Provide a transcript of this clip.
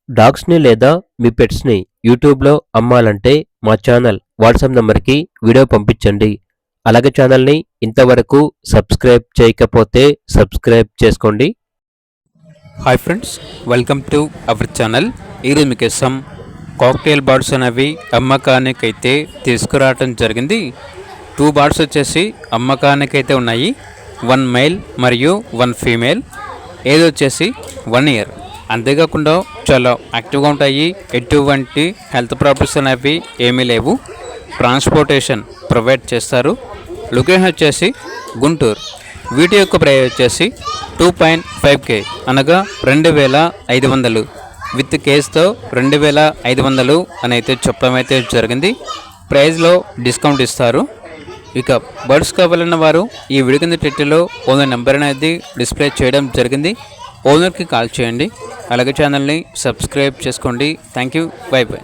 డాగ్స్ని లేదా మీ పెట్స్ని యూట్యూబ్లో అమ్మాలంటే మా ఛానల్ వాట్సాప్ నంబర్కి వీడియో పంపించండి. అలాగే ఛానల్ని ఇంతవరకు సబ్స్క్రైబ్ చేయకపోతే సబ్స్క్రైబ్ చేసుకోండి. Hi friends, welcome to our channel. ఈరోజు మీకోసం కాక్టైల్ బర్డ్స్ అనేవి అమ్మకానికైతే తీసుకురావడం జరిగింది. 2 బర్డ్స్ వచ్చేసి అమ్మకానికైతే ఉన్నాయి. 1 మేల్ మరియు 1 ఫీమేల్. ఏది వచ్చేసి 1 ఇయర్. అంతేకాకుండా చాలా యాక్టివ్గా ఉంటాయి. ఎటువంటి హెల్త్ ప్రాబ్లమ్స్ అనేవి ఏమీ లేవు. ట్రాన్స్పోర్టేషన్ ప్రొవైడ్ చేస్తారు. లొకేషన్ వచ్చేసి గుంటూరు. వీటి యొక్క ప్రైస్ వచ్చేసి 2.5K అనగా 2500 విత్ కేస్తో 2500 అని అయితే చెప్పడం అయితే జరిగింది. ప్రైస్లో డిస్కౌంట్ ఇస్తారు. ఇక బర్డ్స్ కావాలన్న వారు ఈ వీడియో కింద టైటిల్లో ఓనర్ నెంబర్ అనేది డిస్ప్లే చేయడం జరిగింది. ఓనర్కి కాల్ చేయండి. అలాగే ఛానల్ని సబ్స్క్రైబ్ చేసుకోండి. Thank you. By by.